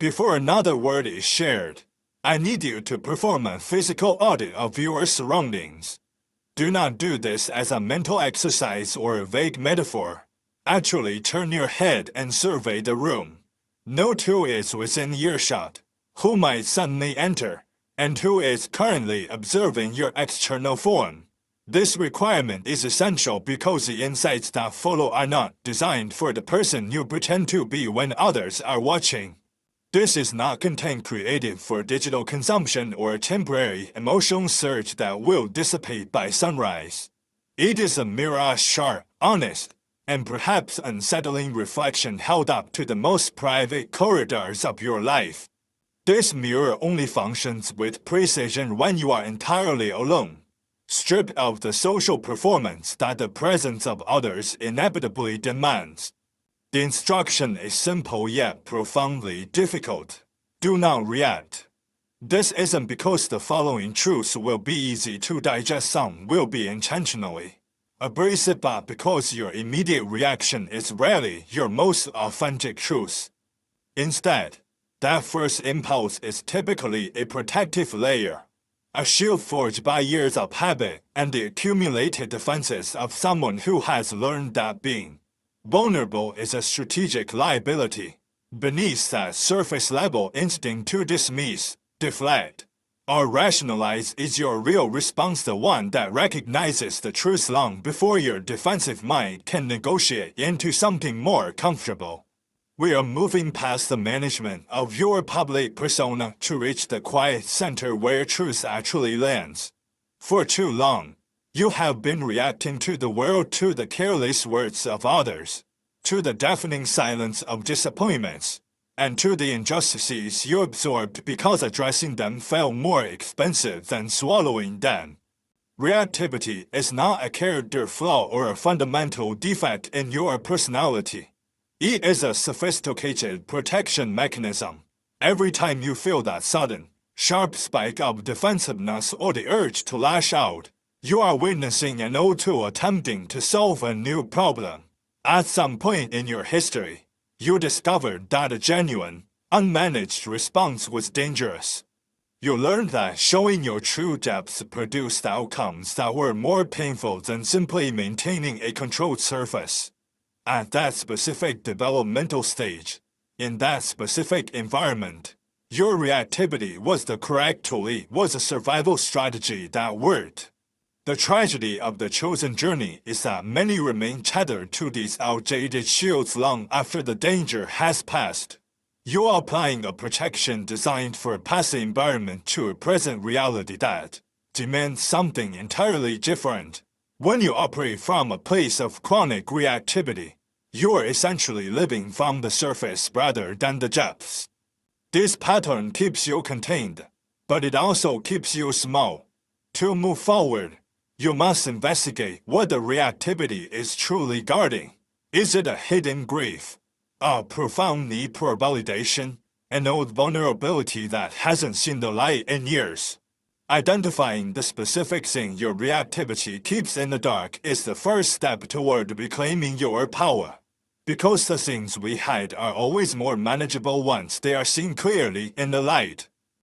Before another word is shared, I need you to perform a physical audit of your surroundings. Do not do this as a mental exercise or a vague metaphor. Actually turn your head and survey the room. Note who is within earshot, who might suddenly enter, and who is currently observing your external form. This requirement is essential because the insights that follow are not designed for the person you pretend to be when others are watching. This is not content created for digital consumption or a temporary emotional surge that will dissipate by sunrise. It is a mirror, sharp, honest, and perhaps unsettling reflection held up to the most private corridors of your life. This mirror only functions with precision when you are entirely alone, stripped of the social performance that the presence of others inevitably demands. The instruction is simple yet profoundly difficult. Do not react. This isn't because the following truths will be easy to digest. Some will be intentionally abrasive, but because your immediate reaction is rarely your most authentic truth. Instead, that first impulse is typically a protective layer, a shield forged by years of habit and the accumulated defenses of someone who has learned that being vulnerable is a strategic liability. Beneath that surface-level instinct to dismiss, deflect, or rationalize is your real response, the one that recognizes the truth long before your defensive mind can negotiate into something more comfortable. We are moving past the management of your public persona to reach the quiet center where truth actually lands. For too long, you have been reacting to the world, to the careless words of others, to the deafening silence of disappointments, and to the injustices you absorbed because addressing them felt more expensive than swallowing them. Reactivity is not a character flaw or a fundamental defect in your personality. It is a sophisticated protection mechanism. Every time you feel that sudden, sharp spike of defensiveness or the urge to lash out, you are witnessing an old tool attempting to solve a new problem. At some point in your history, you discovered that a genuine, unmanaged response was dangerous. You learned that showing your true depths produced outcomes that were more painful than simply maintaining a controlled surface. At that specific developmental stage, in that specific environment, your reactivity was the correct tool. It was a survival strategy that worked. The tragedy of the chosen journey is that many remain tethered to these outdated shields long after the danger has passed. You are applying a protection designed for a past environment to a present reality that demands something entirely different. When you operate from a place of chronic reactivity, you are essentially living from the surface rather than the depths. This pattern keeps you contained, but it also keeps you small. To move forward, you must investigate what the reactivity is truly guarding. Is it a hidden grief, a profound need for validation, an old vulnerability that hasn't seen the light in years? Identifying the specific thing your reactivity keeps in the dark is the first step toward reclaiming your power. Because the things we hide are always more manageable once they are seen clearly in the light.